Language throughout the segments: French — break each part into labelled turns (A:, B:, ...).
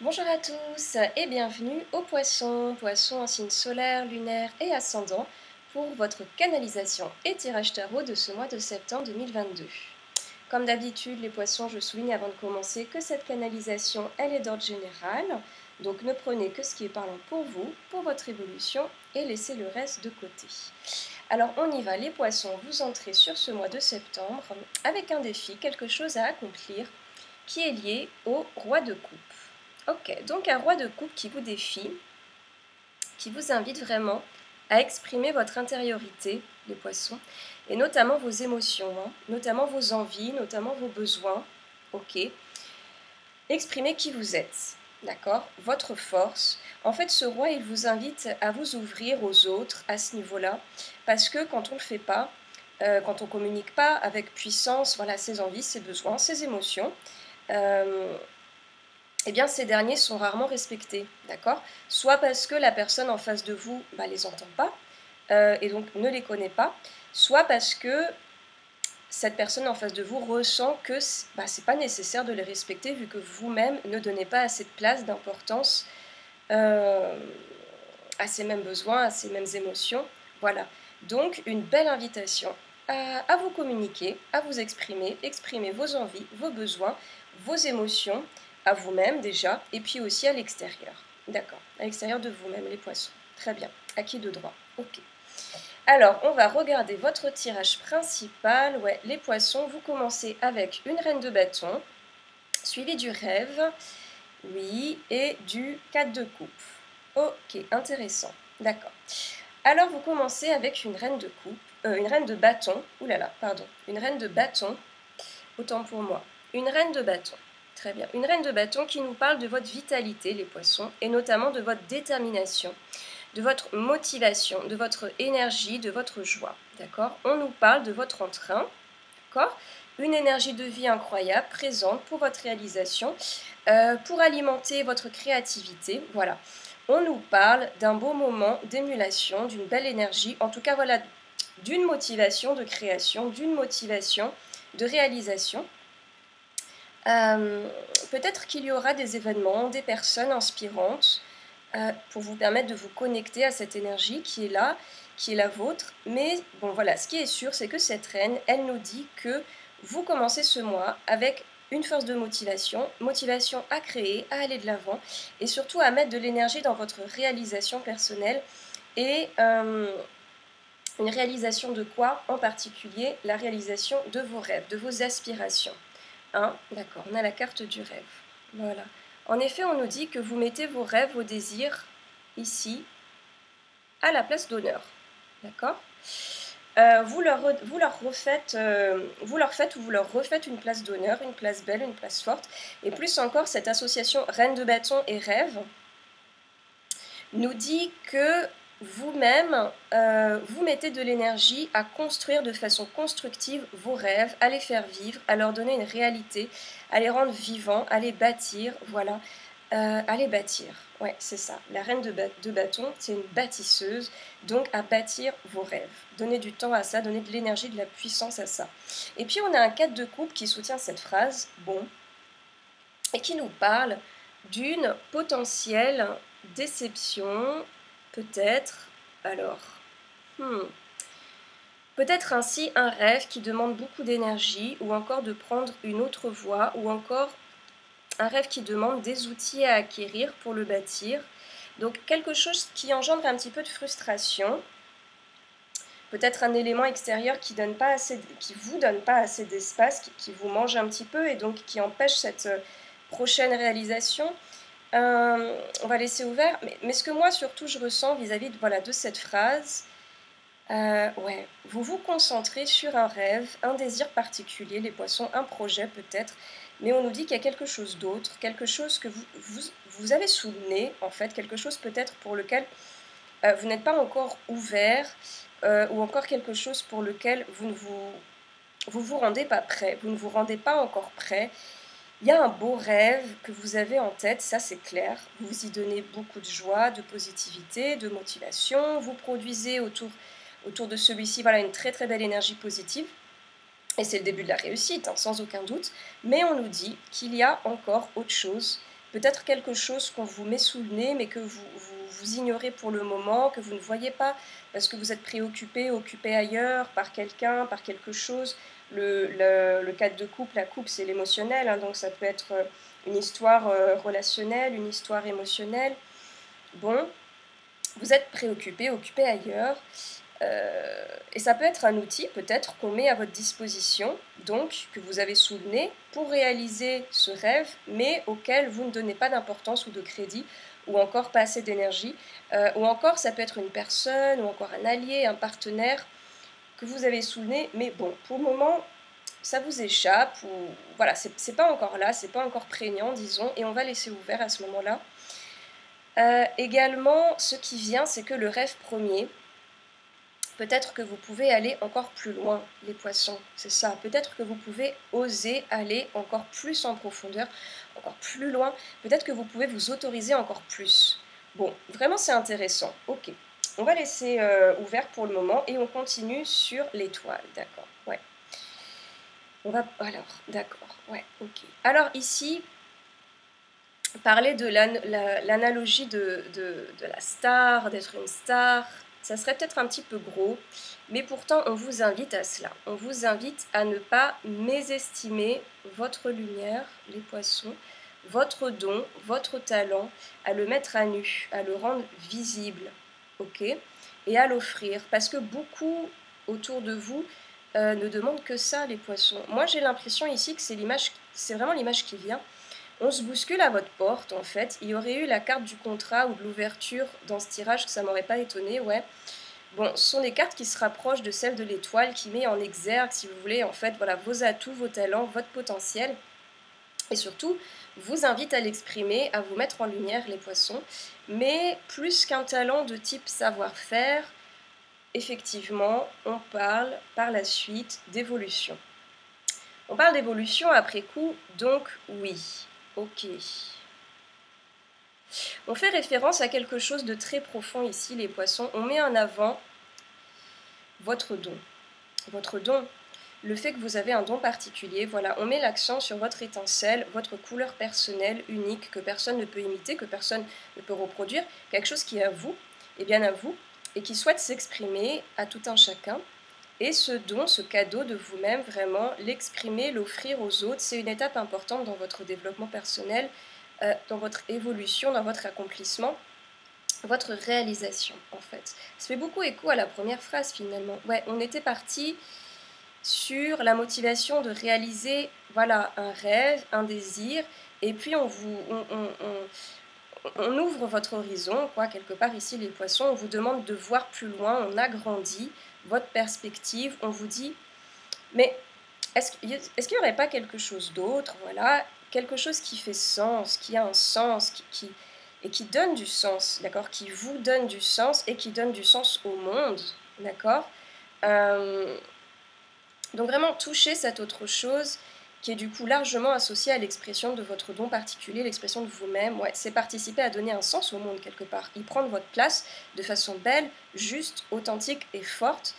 A: Bonjour à tous et bienvenue aux Poissons, Poissons en signe solaire, lunaire et ascendant pour votre canalisation et tirage tarot de ce mois de septembre 2022. Comme d'habitude, les Poissons, je souligne avant de commencer que cette canalisation, elle est d'ordre général, donc ne prenez que ce qui est parlant pour vous, pour votre évolution et laissez le reste de côté. Alors on y va, les Poissons, vous entrez sur ce mois de septembre avec un défi, quelque chose à accomplir qui est lié au roi de coupe. Ok, donc un roi de coupe qui vous défie, qui vous invite vraiment à exprimer votre intériorité, les poissons, et notamment vos émotions, notamment vos envies, notamment vos besoins. Ok, exprimez qui vous êtes, d'accord, votre force. En fait, ce roi, il vous invite à vous ouvrir aux autres à ce niveau-là, parce que quand on ne le fait pas, quand on ne communique pas avec puissance, voilà, ses envies, ses besoins, ses émotions, eh bien ces derniers sont rarement respectés, d'accord? Soit parce que la personne en face de vous les entend pas et donc ne les connaît pas, soit parce que cette personne en face de vous ressent que c'est pas nécessaire de les respecter vu que vous-même ne donnez pas assez de place, d'importance euh, à ces mêmes besoins, à ces mêmes émotions. Voilà. Donc une belle invitation à vous communiquer, à vous exprimer vos envies, vos besoins, vos émotions, à vous-même déjà, et puis aussi à l'extérieur. D'accord, à l'extérieur de vous-même, les poissons. Très bien, acquis de droit. Ok. Alors, on va regarder votre tirage principal. Ouais, les poissons, vous commencez avec une reine de bâton, suivi du rêve, oui, et du 4 de coupe. Ok, intéressant. D'accord. Alors, vous commencez avec une reine de coupe, une reine de bâton. Ouh là là, pardon. Une reine de bâton. Autant pour moi. Une reine de bâton. Très bien. Une reine de bâton qui nous parle de votre vitalité, les poissons, et notamment de votre détermination, de votre motivation, de votre énergie, de votre joie. D'accord? On nous parle de votre entrain. D'accord? Une énergie de vie incroyable, présente pour votre réalisation, pour alimenter votre créativité. Voilà. On nous parle d'un beau moment d'émulation, d'une belle énergie, en tout cas voilà, d'une motivation de création, d'une motivation de réalisation. Peut-être qu'il y aura des événements, des personnes inspirantes pour vous permettre de vous connecter à cette énergie qui est là, qui est la vôtre. Mais bon voilà, ce qui est sûr, c'est que cette reine, elle nous dit que vous commencez ce mois avec une force de motivation, motivation à créer, à aller de l'avant et surtout à mettre de l'énergie dans votre réalisation personnelle et une réalisation de quoi en particulier? La réalisation de vos rêves, de vos aspirations. D'accord, on a la carte du rêve. Voilà. En effet, on nous dit que vous mettez vos rêves, vos désirs, ici, à la place d'honneur. D'accord vous leur refaites ou vous leur refaites une place d'honneur, une place belle, une place forte. Et plus encore, cette association reine de bâton et rêve nous dit que vous-même, vous mettez de l'énergie à construire de façon constructive vos rêves, à les faire vivre, à leur donner une réalité, à les rendre vivants, à les bâtir, voilà, à les bâtir. Ouais, c'est ça. La reine de bâton, c'est une bâtisseuse, donc à bâtir vos rêves. Donnez du temps à ça, donnez de l'énergie, de la puissance à ça. Et puis on a un 4 de coupe qui soutient cette phrase, bon, et qui nous parle d'une potentielle déception, peut-être. Alors, peut-être ainsi un rêve qui demande beaucoup d'énergie, ou encore de prendre une autre voie, ou encore un rêve qui demande des outils à acquérir pour le bâtir. Donc quelque chose qui engendre un petit peu de frustration, peut-être un élément extérieur qui vous donne pas assez d'espace, qui vous mange un petit peu et donc qui empêche cette prochaine réalisation. On va laisser ouvert, mais ce que moi surtout je ressens vis-à-vis de cette phrase, ouais, vous vous concentrez sur un rêve, un désir particulier, les poissons, un projet peut-être, mais on nous dit qu'il y a quelque chose d'autre, quelque chose que vous avez sous le nez, en fait, quelque chose peut-être pour lequel vous n'êtes pas encore ouvert, ou encore quelque chose pour lequel vous rendez pas prêt, vous ne vous rendez pas encore prêt. Il y a un beau rêve que vous avez en tête, ça c'est clair. Vous vous y donnez beaucoup de joie, de positivité, de motivation. Vous produisez autour de celui-ci une très très belle énergie positive. Et c'est le début de la réussite, sans aucun doute. Mais on nous dit qu'il y a encore autre chose peut-être quelque chose qu'on vous met sous le nez, mais que vous ignorez pour le moment, que vous ne voyez pas, parce que vous êtes préoccupé, occupé ailleurs, par quelqu'un, par quelque chose. Le cadre de couple, la couple, c'est l'émotionnel, hein, donc ça peut être une histoire relationnelle, une histoire émotionnelle. Bon, vous êtes préoccupé, occupé ailleurs. Et ça peut être un outil peut-être qu'on met à votre disposition, donc que vous avez sous le nez, pour réaliser ce rêve, mais auquel vous ne donnez pas d'importance ou de crédit, ou encore pas assez d'énergie, ou encore ça peut être une personne, ou encore un allié, un partenaire que vous avez sous le nez, mais bon, pour le moment, ça vous échappe, ou voilà, c'est pas encore là, c'est pas encore prégnant, disons, et on va laisser ouvert à ce moment-là. Également, ce qui vient, c'est que le rêve premier, peut-être que vous pouvez aller encore plus loin, les poissons, c'est ça. Peut-être que vous pouvez oser aller encore plus en profondeur, encore plus loin. Peut-être que vous pouvez vous autoriser encore plus. Bon, vraiment c'est intéressant. Ok, on va laisser ouvert pour le moment et on continue sur l'étoile, d'accord. Ouais. On va alors, d'accord. Ouais, ok. Alors ici, parler de l'analogie de la star, d'être une star, ça serait peut-être un petit peu gros, mais pourtant on vous invite à cela. On vous invite à ne pas mésestimer votre lumière, les poissons, votre don, votre talent, à le mettre à nu, à le rendre visible, ok, et à l'offrir, parce que beaucoup autour de vous ne demandent que ça, les poissons. Moi j'ai l'impression ici que c'est vraiment l'image qui vient. On se bouscule à votre porte, en fait. Il y aurait eu la carte du contrat ou de l'ouverture dans ce tirage, que ça m'aurait pas étonné, ouais. Bon, ce sont des cartes qui se rapprochent de celles de l'étoile, qui met en exergue, si vous voulez, en fait, voilà, vos atouts, vos talents, votre potentiel. Et surtout, vous invite à l'exprimer, à vous mettre en lumière, les poissons. Mais plus qu'un talent de type savoir-faire, effectivement, on parle par la suite d'évolution. On parle d'évolution après coup, donc oui. Ok. On fait référence à quelque chose de très profond ici, les poissons. On met en avant votre don. Votre don, le fait que vous avez un don particulier, voilà, on met l'accent sur votre étincelle, votre couleur personnelle, unique, que personne ne peut imiter, que personne ne peut reproduire, quelque chose qui est à vous, et bien à vous, et qui souhaite s'exprimer à tout un chacun. Et ce don, ce cadeau de vous-même, vraiment, l'exprimer, l'offrir aux autres, c'est une étape importante dans votre développement personnel, dans votre évolution, dans votre accomplissement, votre réalisation, en fait. Ça fait beaucoup écho à la première phrase, finalement. Ouais, on était parti sur la motivation de réaliser, voilà, un rêve, un désir, et puis on ouvre votre horizon, quoi, quelque part ici, les poissons, on vous demande de voir plus loin, on agrandit votre perspective, on vous dit, mais est-ce qu'il n'y aurait pas quelque chose d'autre, voilà, quelque chose qui fait sens, qui a un sens, et qui donne du sens, d'accord, qui vous donne du sens et qui donne du sens au monde, d'accord. Donc vraiment toucher cette autre chose qui est du coup largement associée à l'expression de votre don particulier, l'expression de vous-même, ouais, c'est participer à donner un sens au monde quelque part, y prendre votre place de façon belle, juste, authentique et forte.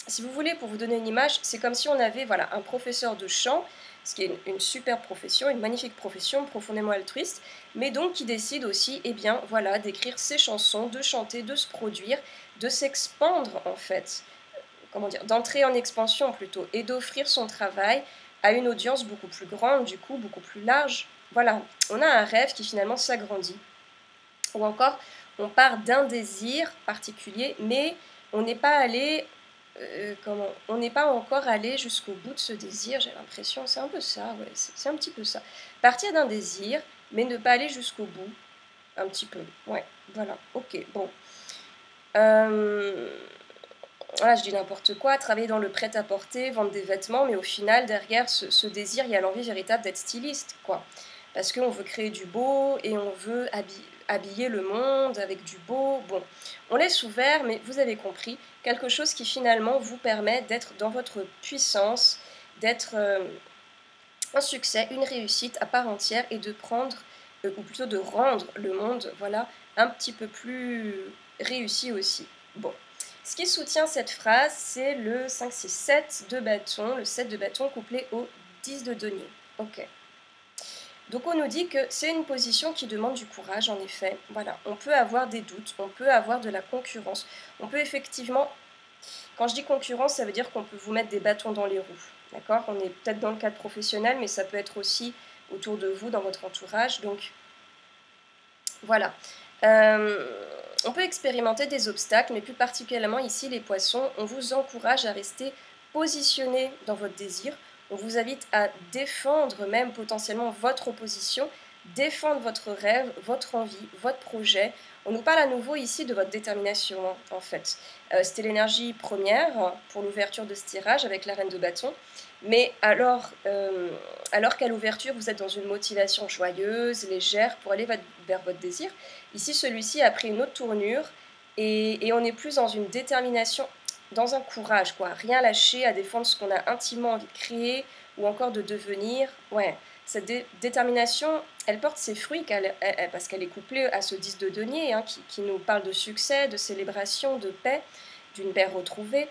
A: Si vous voulez, pour vous donner une image, c'est comme si on avait voilà, un professeur de chant, ce qui est une super profession, une magnifique profession, profondément altruiste, mais donc qui décide aussi, eh bien, voilà, d'écrire ses chansons, de chanter, de se produire, de s'expandre en fait, comment dire, d'entrer en expansion plutôt, et d'offrir son travail à une audience beaucoup plus grande, du coup, beaucoup plus large. Voilà, on a un rêve qui finalement s'agrandit. Ou encore, on part d'un désir particulier, mais on n'est pas allé on n'est pas encore allé jusqu'au bout de ce désir, j'ai l'impression, c'est un peu ça, ouais, c'est un petit peu ça. Partir d'un désir, mais ne pas aller jusqu'au bout, un petit peu, ouais, voilà, ok, bon. Voilà, je dis n'importe quoi, travailler dans le prêt-à-porter, vendre des vêtements, mais au final, derrière ce désir, il y a l'envie véritable d'être styliste, quoi. Parce qu'on veut créer du beau et on veut habiller le monde avec du beau. Bon, on laisse ouvert, mais vous avez compris, quelque chose qui finalement vous permet d'être dans votre puissance, d'être un succès, une réussite à part entière et de prendre, ou plutôt de rendre le monde, voilà, un petit peu plus réussi aussi. Bon. Ce qui soutient cette phrase, c'est le 5, 6, 7 de bâton, le 7 de bâton couplé au 10 de denier. Ok. Donc on nous dit que c'est une position qui demande du courage, en effet. Voilà, on peut avoir des doutes, on peut avoir de la concurrence. On peut effectivement, quand je dis concurrence, ça veut dire qu'on peut vous mettre des bâtons dans les roues. D'accord? On est peut-être dans le cadre professionnel, mais ça peut être aussi autour de vous, dans votre entourage. Donc voilà. On peut expérimenter des obstacles, mais plus particulièrement ici, les poissons, on vous encourage à rester positionné dans votre désir. On vous invite à défendre même potentiellement votre opposition, défendre votre rêve, votre envie, votre projet. On nous parle à nouveau ici de votre détermination, hein, en fait. C'était l'énergie première pour l'ouverture de ce tirage avec la reine de bâton. Mais alors qu'à l'ouverture, vous êtes dans une motivation joyeuse, légère, pour aller vers votre désir, ici, celui-ci a pris une autre tournure et on est plus dans une détermination, dans un courage, quoi. Rien lâcher à défendre ce qu'on a intimement envie de créer ou encore de devenir. Ouais, cette détermination, elle porte ses fruits parce qu'elle est couplée à ce 10 de denier, hein, qui nous parle de succès, de célébration, de paix, d'une paix retrouvée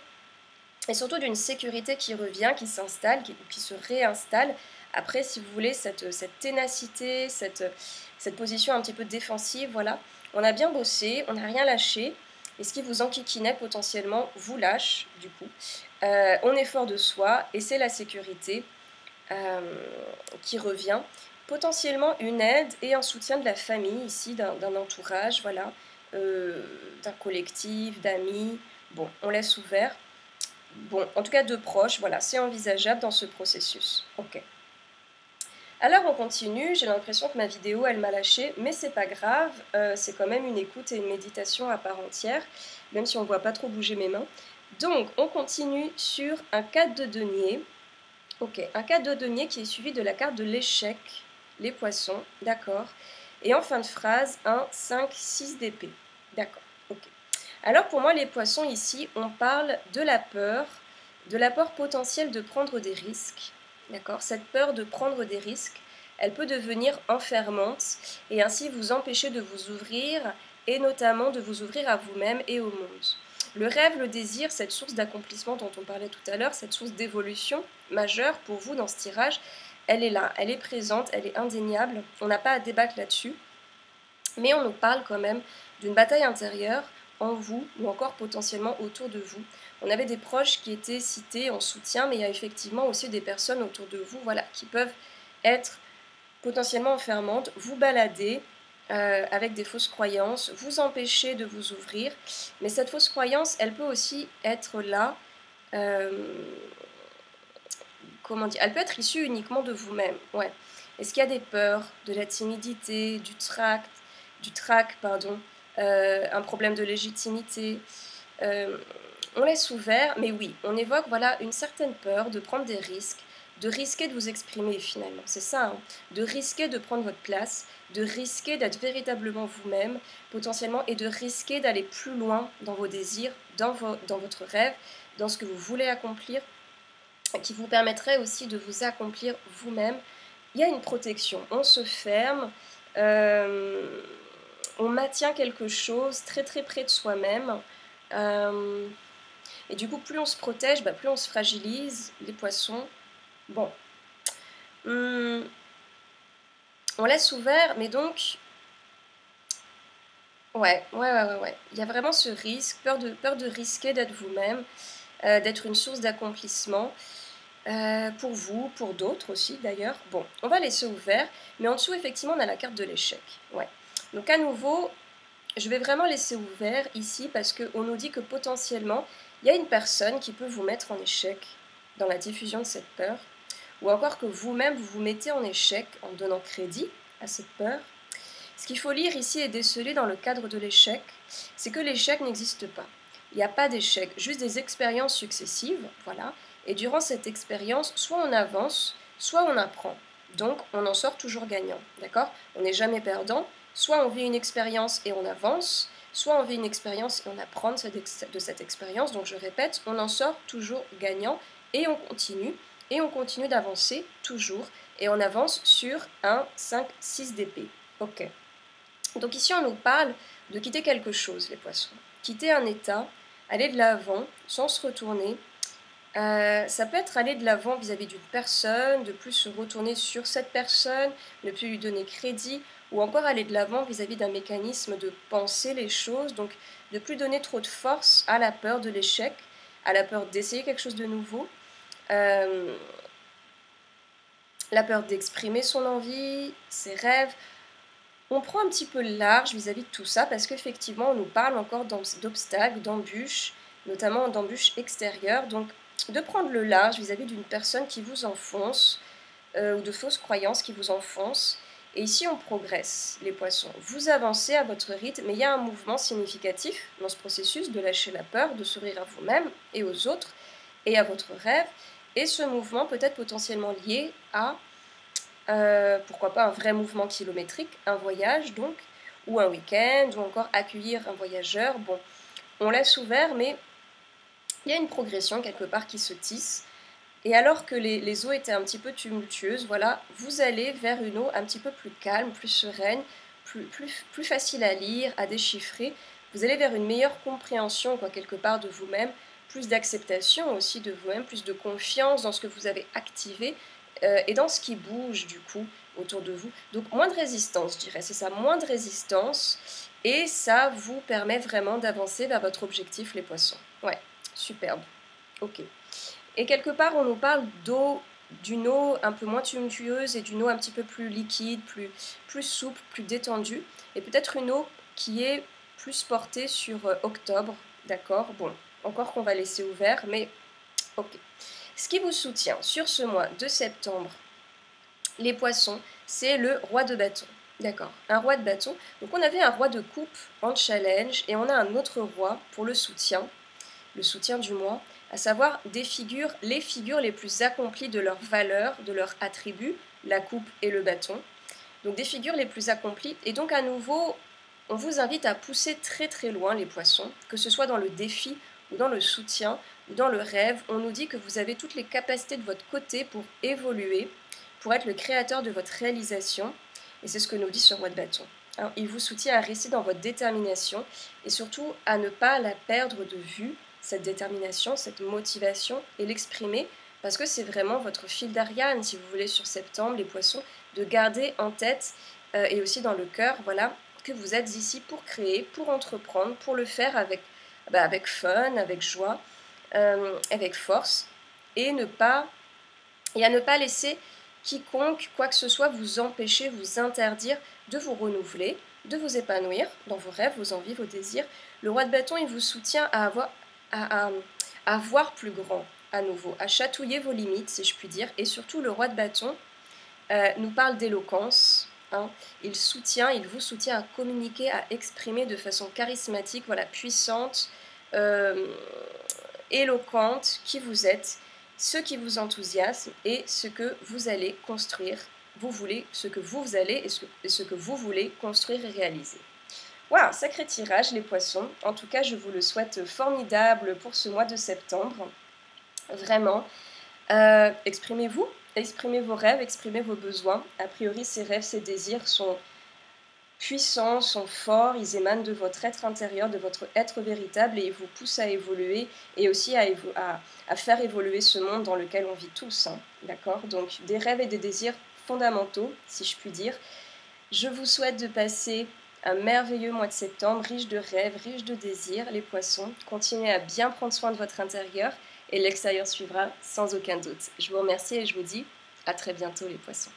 A: et surtout d'une sécurité qui revient, qui s'installe, qui se réinstalle. Après, si vous voulez, cette ténacité, cette position un petit peu défensive, voilà, on a bien bossé, on n'a rien lâché, et ce qui vous enquiquinait potentiellement vous lâche, du coup. On est fort de soi, et c'est la sécurité qui revient. Potentiellement une aide et un soutien de la famille, ici, d'un entourage, voilà, d'un collectif, d'amis. Bon, on laisse ouvert. Bon, en tout cas de proches, voilà, c'est envisageable dans ce processus. Ok. Alors on continue, j'ai l'impression que ma vidéo elle m'a lâché, mais c'est pas grave, c'est quand même une écoute et une méditation à part entière, même si on ne voit pas trop bouger mes mains. Donc on continue sur un 4 de denier. Ok, un 4 de denier qui est suivi de la carte de l'échec, les poissons, d'accord. Et en fin de phrase, un 5, 6 d'épée. D'accord, ok. Alors pour moi, les poissons, ici, on parle de la peur potentielle de prendre des risques. D'accord? Cette peur de prendre des risques, elle peut devenir enfermante et ainsi vous empêcher de vous ouvrir et notamment de vous ouvrir à vous-même et au monde. Le rêve, le désir, cette source d'accomplissement dont on parlait tout à l'heure, cette source d'évolution majeure pour vous dans ce tirage, elle est là, elle est présente, elle est indéniable. On n'a pas à débattre là-dessus, mais on nous parle quand même d'une bataille intérieure en vous ou encore potentiellement autour de vous. On avait des proches qui étaient cités en soutien, mais il y a effectivement aussi des personnes autour de vous, voilà, qui peuvent être potentiellement enfermantes, vous balader avec des fausses croyances, vous empêcher de vous ouvrir. Mais cette fausse croyance, elle peut aussi être là, comment dire, elle peut être issue uniquement de vous-même. Ouais. Est-ce qu'il y a des peurs, de la timidité, du trac, pardon, un problème de légitimité. On laisse ouvert, mais oui, on évoque voilà, une certaine peur de prendre des risques, de risquer de vous exprimer finalement, c'est ça, hein, de risquer de prendre votre place, de risquer d'être véritablement vous-même, potentiellement, et de risquer d'aller plus loin dans vos désirs, dans votre rêve, dans ce que vous voulez accomplir, qui vous permettrait aussi de vous accomplir vous-même. Il y a une protection, on se ferme, on maintient quelque chose très très près de soi-même. Et du coup, plus on se protège, plus on se fragilise, les poissons. Bon. On laisse ouvert, mais donc... Ouais. Il y a vraiment ce risque, peur de risquer d'être vous-même, d'être une source d'accomplissement. Pour vous, pour d'autres aussi d'ailleurs. Bon, on va laisser ouvert, mais en dessous, effectivement, on a la carte de l'échec. Ouais. Donc à nouveau, je vais vraiment laisser ouvert ici parce qu'on nous dit que potentiellement, il y a une personne qui peut vous mettre en échec dans la diffusion de cette peur, ou encore que vous-même, vous vous mettez en échec en donnant crédit à cette peur. Ce qu'il faut lire ici et déceler dans le cadre de l'échec, c'est que l'échec n'existe pas. Il n'y a pas d'échec, juste des expériences successives, voilà. Et durant cette expérience, soit on avance, soit on apprend. Donc, on en sort toujours gagnant, d'accord? On n'est jamais perdant. Soit on vit une expérience et on avance, soit on vit une expérience et on apprend de cette expérience. Donc, je répète, on en sort toujours gagnant et on continue d'avancer toujours. Et on avance sur un 5, 6 d'épée. Ok. Donc ici, on nous parle de quitter quelque chose, les poissons. Quitter un état, aller de l'avant, sans se retourner, Ça peut être aller de l'avant vis-à-vis d'une personne, de plus se retourner sur cette personne, ne plus lui donner crédit, ou encore aller de l'avant vis-à-vis d'un mécanisme de penser les choses, donc de plus donner trop de force à la peur de l'échec, à la peur d'essayer quelque chose de nouveau, euh, la peur d'exprimer son envie, ses rêves. On prend un petit peu large vis-à-vis de tout ça parce qu'effectivement, on nous parle encore d'obstacles, d'embûches, notamment d'embûches extérieures. Donc, de prendre le large vis-à-vis d'une personne qui vous enfonce ou de fausses croyances qui vous enfoncent. Et ici, on progresse, les poissons. Vous avancez à votre rythme, mais il y a un mouvement significatif dans ce processus de lâcher la peur, de sourire à vous-même et aux autres et à votre rêve. Et ce mouvement peut être potentiellement lié à pourquoi pas un vrai mouvement kilométrique, un voyage donc, ou un week-end, ou encore accueillir un voyageur. Bon, on laisse ouvert, mais il y a une progression quelque part qui se tisse. Et alors que les eaux étaient un petit peu tumultueuses, voilà, vous allez vers une eau un petit peu plus calme, plus sereine, plus facile à lire, à déchiffrer. Vous allez vers une meilleure compréhension, quoi, quelque part, de vous-même, plus d'acceptation aussi de vous-même, plus de confiance dans ce que vous avez activé et dans ce qui bouge, du coup, autour de vous. Donc, moins de résistance, je dirais, c'est ça, moins de résistance. Et ça vous permet vraiment d'avancer vers votre objectif, les poissons. Ouais, superbe. Ok. Et quelque part, on nous parle d'eau, d'une eau un peu moins tumultueuse et d'une eau un petit peu plus liquide, plus souple, plus détendue. Et peut-être une eau qui est plus portée sur octobre, d'accord? Bon, encore qu'on va laisser ouvert, mais ok. Ce qui vous soutient sur ce mois de septembre, les poissons, c'est le roi de bâton. D'accord, un roi de bâton. Donc on avait un roi de coupe en challenge et on a un autre roi pour le soutien du mois, à savoir les figures les plus accomplies de leurs valeurs, de leurs attributs, la coupe et le bâton. Donc des figures les plus accomplies. Et donc à nouveau, on vous invite à pousser très très loin les poissons, que ce soit dans le défi ou dans le soutien ou dans le rêve. On nous dit que vous avez toutes les capacités de votre côté pour évoluer, pour être le créateur de votre réalisation. Et c'est ce que nous dit ce roi de bâton. Alors, il vous soutient à rester dans votre détermination et surtout à ne pas la perdre de vue, cette détermination, cette motivation, et l'exprimer, parce que c'est vraiment votre fil d'Ariane, si vous voulez, sur septembre, les poissons, de garder en tête et aussi dans le cœur, voilà, que vous êtes ici pour créer, pour entreprendre, pour le faire avec fun, avec joie, avec force, et à ne pas laisser quiconque, quoi que ce soit, vous empêcher, vous interdire de vous renouveler, de vous épanouir dans vos rêves, vos envies, vos désirs. Le roi de bâton, il vous soutient à voir plus grand à nouveau, à chatouiller vos limites, si je puis dire. Et surtout, le roi de bâton nous parle d'éloquence. Hein. Il vous soutient à communiquer, à exprimer de façon charismatique, voilà, puissante, éloquente, qui vous êtes, ce qui vous enthousiasme et ce que vous allez construire. Vous voulez ce que vous allez et ce que vous voulez construire et réaliser. Waouh, sacré tirage les poissons. En tout cas, je vous le souhaite formidable pour ce mois de septembre. Vraiment. Exprimez-vous, exprimez vos rêves, exprimez vos besoins. A priori, ces rêves, ces désirs sont puissants, sont forts, ils émanent de votre être intérieur, de votre être véritable et ils vous poussent à évoluer et aussi à faire évoluer ce monde dans lequel on vit tous. Hein, d'accord? Donc, des rêves et des désirs fondamentaux, si je puis dire. Je vous souhaite de passer un merveilleux mois de septembre, riche de rêves, riche de désirs, les poissons. Continuez à bien prendre soin de votre intérieur et l'extérieur suivra sans aucun doute. Je vous remercie et je vous dis à très bientôt les poissons.